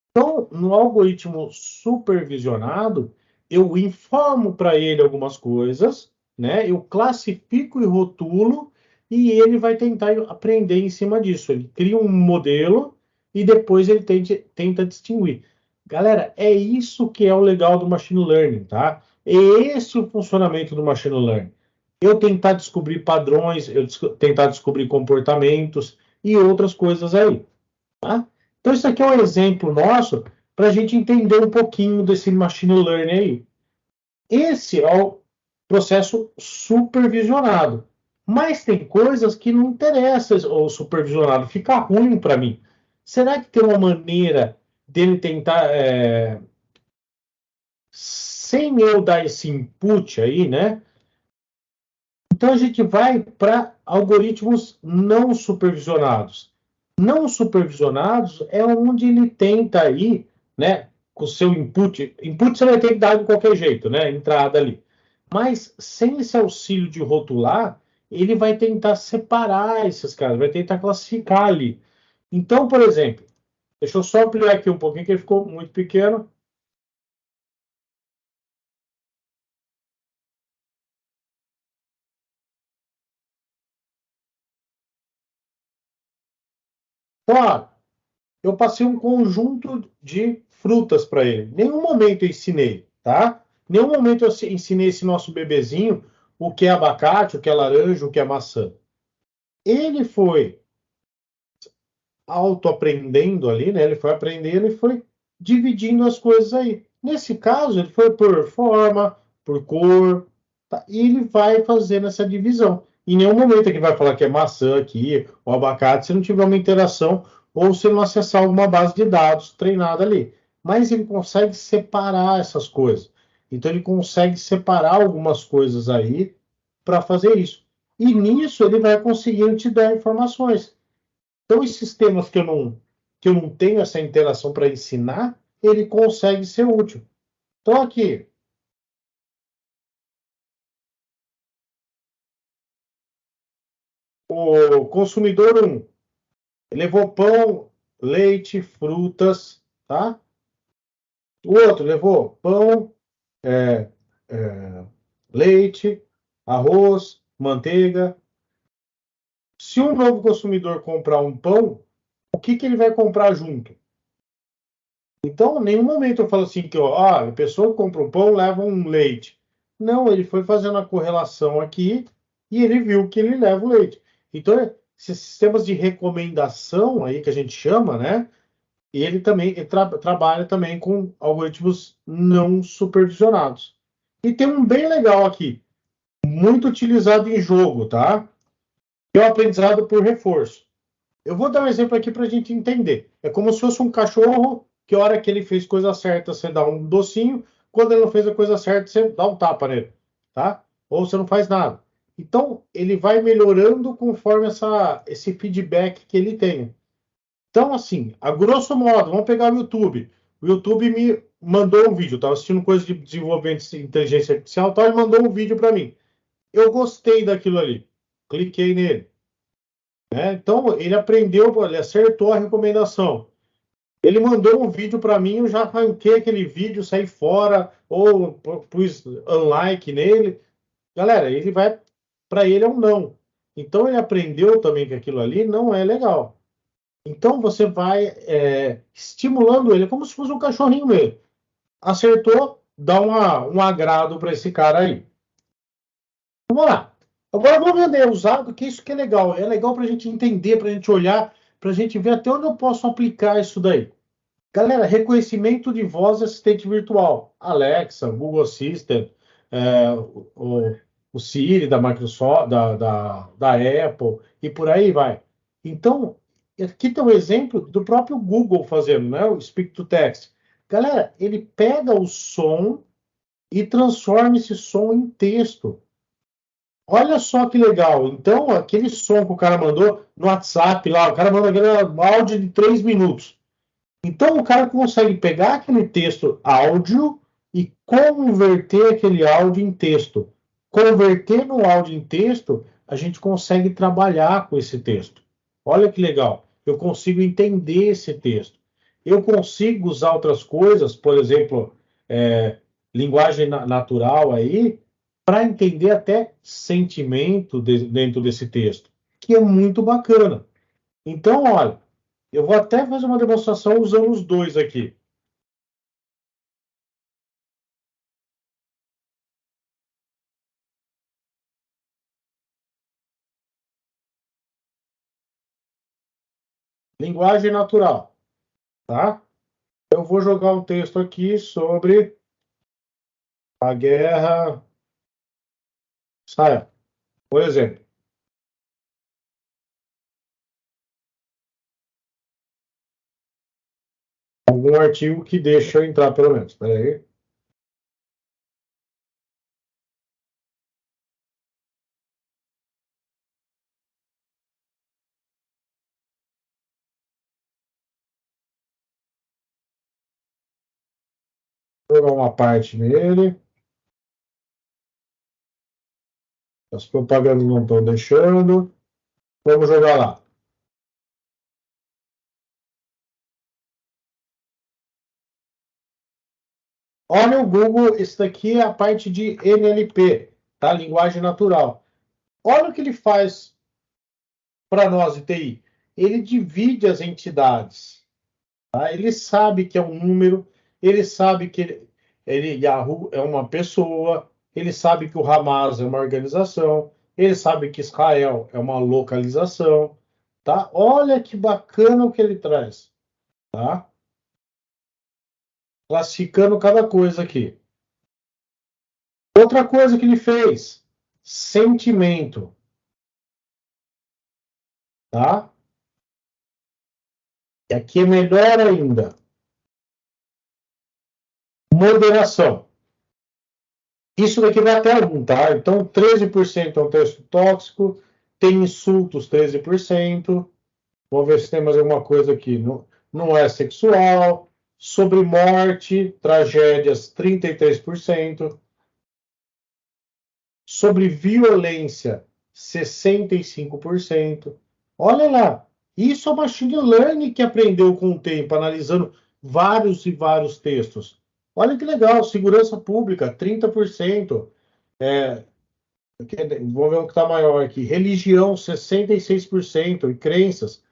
Então, no algoritmo supervisionado, eu informo para ele algumas coisas, né? Eu classifico e rotulo e ele vai tentar aprender em cima disso. Ele cria um modelo e depois ele tenta distinguir. Galera, é isso que é o legal do machine learning, tá? É esse o funcionamento do machine learning. Eu tentar descobrir padrões, tentar descobrir comportamentos e outras coisas aí, tá? Então, isso aqui é um exemplo nosso para a gente entender um pouquinho desse machine learning aí. Esse é o processo supervisionado. Mas tem coisas que não interessam o supervisionado, fica ruim para mim. Será que tem uma maneira dele tentar, sem eu dar esse input aí, né? Então a gente vai para algoritmos não supervisionados. Não supervisionados é onde ele tenta aí, né, com o seu input. Input você vai ter que dar de qualquer jeito, né, entrada ali. Mas sem esse auxílio de rotular, ele vai tentar separar esses caras, vai tentar classificar ali. Então, por exemplo, deixa eu só ampliar aqui um pouquinho, que ele ficou muito pequeno. Claro, eu passei um conjunto de frutas para ele. Nenhum momento eu ensinei, tá? Nenhum momento eu ensinei esse nosso bebezinho o que é abacate, o que é laranja, o que é maçã. Ele foi autoaprendendo ali, né? Ele foi aprendendo e foi dividindo as coisas aí. Nesse caso, ele foi por forma, por cor, tá? E ele vai fazendo essa divisão. Em nenhum momento ele vai falar que é maçã aqui, ou abacate, se não tiver uma interação ou se não acessar alguma base de dados treinada ali. Mas ele consegue separar essas coisas. Então ele consegue separar algumas coisas aí para fazer isso. E nisso ele vai conseguindo te dar informações. Então, esses sistemas que eu não tenho essa interação para ensinar, ele consegue ser útil. Então, aqui, o consumidor 1 levou pão, leite, frutas, tá? O outro levou pão, é, leite, arroz, manteiga. Se um novo consumidor comprar um pão, o que ele vai comprar junto? Então, em nenhum momento eu falo assim que a pessoa que compra um pão leva um leite. Não, ele foi fazendo a correlação aqui e ele viu que ele leva o leite. Então, esses sistemas de recomendação aí que a gente chama, né? E ele também trabalha também com algoritmos não supervisionados. E tem um bem legal aqui, muito utilizado em jogo, tá? Que é o aprendizado por reforço. Eu vou dar um exemplo aqui para a gente entender. É como se fosse um cachorro que a hora que ele fez coisa certa, você dá um docinho, quando ele não fez a coisa certa, você dá um tapa nele, tá? Ou você não faz nada. Então, ele vai melhorando conforme esse feedback que ele tem. Então, assim, a grosso modo, vamos pegar o YouTube. O YouTube me mandou um vídeo, eu estava assistindo coisa de desenvolvimento de inteligência artificial, então ele mandou um vídeo para mim. Eu gostei daquilo ali, cliquei nele. Né? Então, ele aprendeu, ele acertou a recomendação. Ele mandou um vídeo para mim, eu já arranquei aquele vídeo, saí fora, ou pus unlike nele. Galera, ele vai, para ele é um não. Então, ele aprendeu também que aquilo ali não é legal. Então, você vai estimulando ele, como se fosse um cachorrinho mesmo. Acertou, dá um agrado para esse cara aí. Vamos lá. Agora vamos vender usado, que isso que é legal. É legal para a gente entender, para a gente olhar, para a gente ver até onde eu posso aplicar isso daí. Galera, reconhecimento de voz assistente virtual. Alexa, Google Assistant, o Siri da Microsoft, da Apple, e por aí vai. Então, aqui tem um exemplo do próprio Google fazendo, né? O Speak to Text. Galera, ele pega o som e transforma esse som em texto. Olha só que legal. Então, aquele som que o cara mandou no WhatsApp lá, o cara mandou aquele áudio de 3 minutos. Então, o cara consegue pegar aquele texto áudio e converter aquele áudio em texto. Converter no áudio em texto, a gente consegue trabalhar com esse texto. Olha que legal. Eu consigo entender esse texto. Eu consigo usar outras coisas, por exemplo, linguagem natural aí, para entender até sentimento dentro desse texto, que é muito bacana. Então, olha, eu vou até fazer uma demonstração usando os dois aqui. Linguagem natural, tá? Eu vou jogar um texto aqui sobre a guerra Israel, por exemplo. Algum artigo que deixa eu entrar, pelo menos. Espera aí. Vou jogar uma parte nele. As propagandas não estão deixando. Vamos jogar lá. Olha o Google, esse daqui é a parte de NLP, tá? Linguagem natural. Olha o que ele faz para nós de TI. Ele divide as entidades. Tá? Ele sabe que é um número, ele sabe que Yahoo é uma pessoa, ele sabe que o Hamas é uma organização, ele sabe que Israel é uma localização. Tá? Olha que bacana o que ele traz. Tá? Classificando cada coisa aqui. Outra coisa que ele fez, sentimento. Tá? E aqui é melhor ainda. Moderação. Isso daqui vai até 1, tá? Então, 13% é um texto tóxico, tem insultos, 13%. Vamos ver se tem mais alguma coisa aqui. Não é sexual. Sobre morte, tragédias, 33%. Sobre violência, 65%. Olha lá, isso é o machine learning que aprendeu com o tempo, analisando vários e vários textos. Olha que legal, segurança pública, 30%. Vamos ver o que está maior aqui. Religião, 66%. E crenças.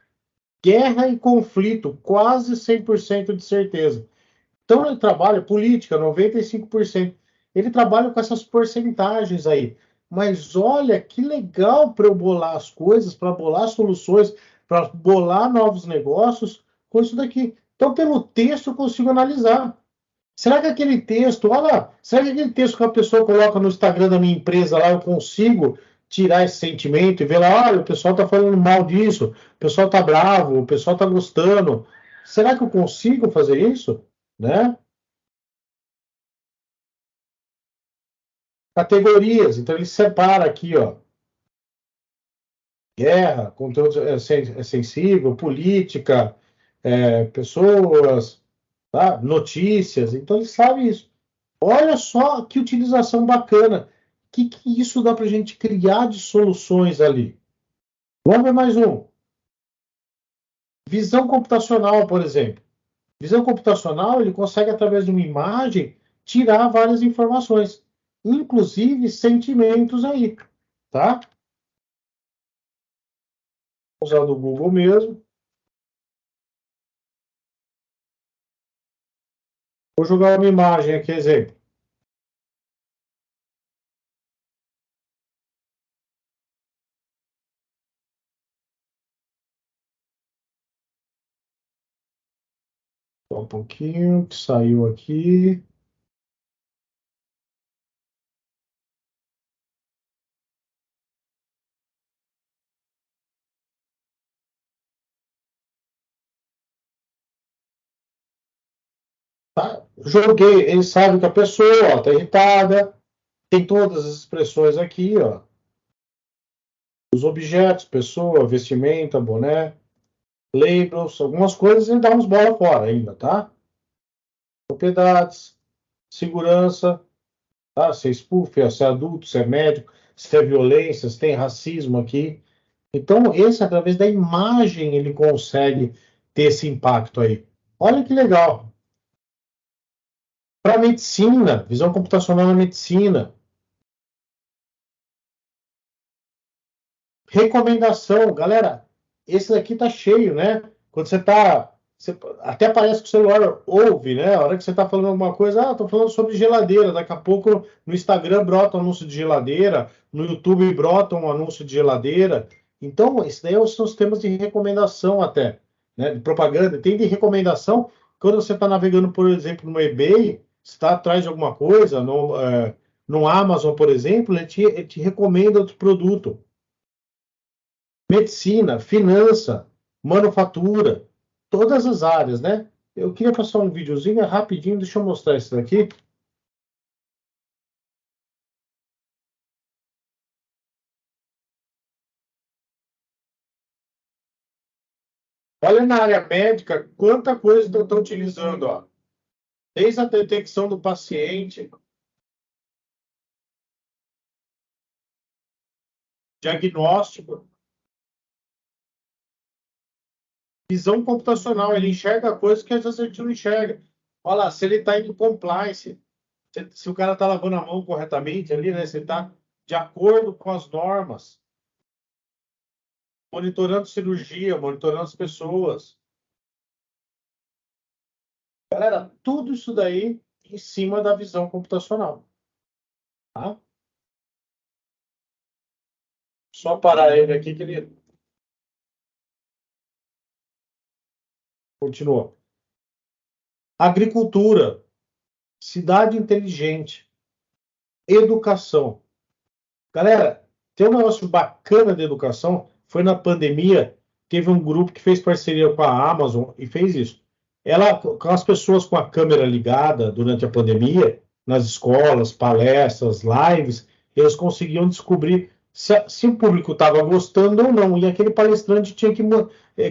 Guerra e conflito, quase 100% de certeza. Então, ele trabalha política, 95%. Ele trabalha com essas porcentagens aí. Mas olha que legal para eu bolar as coisas, para bolar soluções, para bolar novos negócios com isso daqui. Então, pelo texto, eu consigo analisar. Será que aquele texto, olha, será que aquele texto que a pessoa coloca no Instagram da minha empresa lá, eu consigo tirar esse sentimento e ver lá, olha, o pessoal está falando mal disso, o pessoal está bravo, o pessoal está gostando. Será que eu consigo fazer isso? Né? Categorias. Então ele separa aqui, ó, guerra, conteúdo sensível, política, pessoas, tá? Notícias. Então ele sabe isso. Olha só que utilização bacana. O que isso dá para a gente criar de soluções ali? Vamos ver mais um. Visão computacional, por exemplo. Visão computacional, ele consegue, através de uma imagem, tirar várias informações, inclusive sentimentos aí, tá? Vou usar do Google mesmo. Vou jogar uma imagem aqui, exemplo. Só um pouquinho, que saiu aqui. Tá? Joguei, ele sabe que a pessoa está irritada, tem todas as expressões aqui, ó. Os objetos, pessoa, vestimenta, boné, labels, algumas coisas ele dá uns bola fora ainda, tá? Propriedades, segurança, tá? Se é spoof, se é adulto, se é médico, se é violência, se tem racismo aqui. Então, esse, através da imagem, ele consegue ter esse impacto aí. Olha que legal. Para medicina, visão computacional na medicina. Recomendação, galera, esse daqui tá cheio, né? Quando você tá. Até parece que o celular ouve, né? A hora que você tá falando alguma coisa, tô falando sobre geladeira. Daqui a pouco no Instagram brota um anúncio de geladeira, no YouTube brota um anúncio de geladeira. Então, isso daí são os temas de recomendação até, né? De propaganda. Tem de recomendação, quando você está navegando, por exemplo, no eBay, está atrás de alguma coisa, no Amazon, por exemplo, ele te recomenda outro produto. Medicina, finança, manufatura, todas as áreas, né? Eu queria passar um videozinho rapidinho, deixa eu mostrar isso daqui. Olha na área médica, quanta coisa estão utilizando, ó. Desde a detecção do paciente, diagnóstico, visão computacional, ele enxerga coisas que às vezes a gente não enxerga. Olha lá, se ele está em compliance, se o cara está lavando a mão corretamente ali, né? Se ele está de acordo com as normas, monitorando cirurgia, monitorando as pessoas. Galera, tudo isso daí em cima da visão computacional. Tá? Só parar ele aqui que ele continua. Agricultura, cidade inteligente, educação. Galera, tem um negócio bacana de educação. Foi na pandemia, teve um grupo que fez parceria com a Amazon e fez isso. Ela, com as pessoas com a câmera ligada durante a pandemia, nas escolas, palestras, lives, eles conseguiam descobrir se o público estava gostando ou não. E aquele palestrante tinha que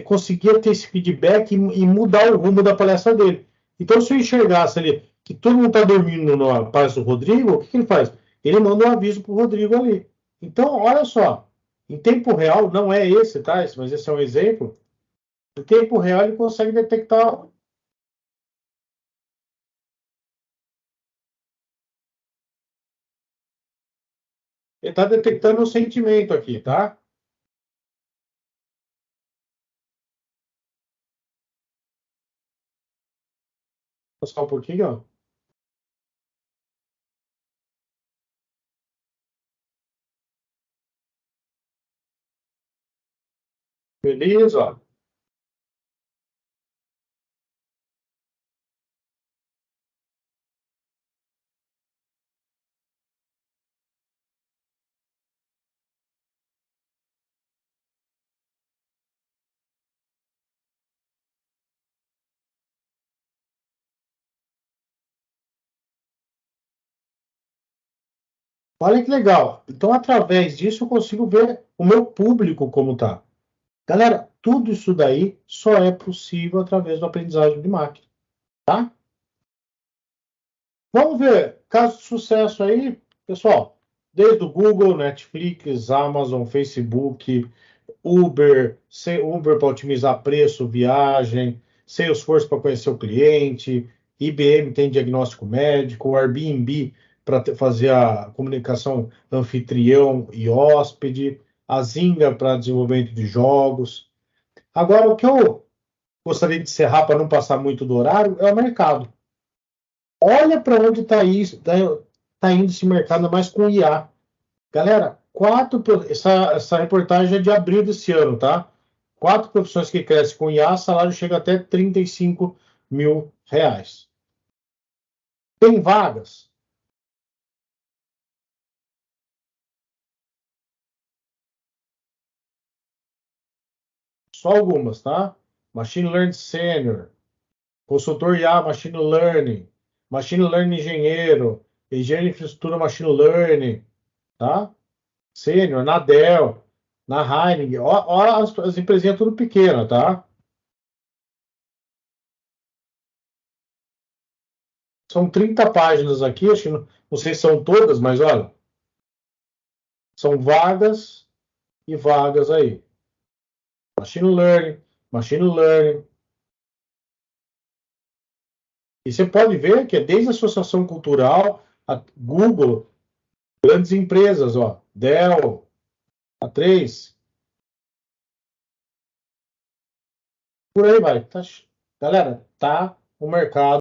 conseguir ter esse feedback e mudar o rumo da palestra dele. Então, se eu enxergasse ali que todo mundo está dormindo na palestra do Rodrigo, o que ele faz? Ele manda um aviso para o Rodrigo ali. Então, olha só, em tempo real, não é esse, tá? Mas esse é um exemplo. Em tempo real, ele consegue detectar. Ele está detectando o sentimento aqui, tá? Só um pouquinho, ó. Beleza, ó. Olha que legal. Então, através disso, eu consigo ver o meu público como tá. Galera, tudo isso daí só é possível através do aprendizagem de máquina, tá? Vamos ver casos de sucesso aí, pessoal. Desde o Google, Netflix, Amazon, Facebook, Uber para otimizar preço, viagem, Salesforce para conhecer o cliente, IBM tem diagnóstico médico, Airbnb para fazer a comunicação anfitrião e hóspede, a Zynga para desenvolvimento de jogos. Agora, o que eu gostaria de encerrar para não passar muito do horário é o mercado. Olha para onde está isso, tá indo esse mercado, ainda mais com IA. Galera, essa reportagem é de abril desse ano, tá? 4 profissões que crescem com IA, salário chega até 35 mil reais. Tem vagas? Só algumas, tá? Machine Learning Senior, consultor IA Machine Learning, Machine Learning Engenheiro, engenheiro de infraestrutura Machine Learning, tá? Sênior, na Dell, na Heineken, ó as empresinhas tudo pequenas, tá? São 30 páginas aqui, acho que não sei se são todas, mas olha, são vagas e vagas aí. Machine Learning, Machine Learning. E você pode ver que é desde a associação cultural, a Google, grandes empresas, ó, Dell, A3, por aí vai. Galera, tá o mercado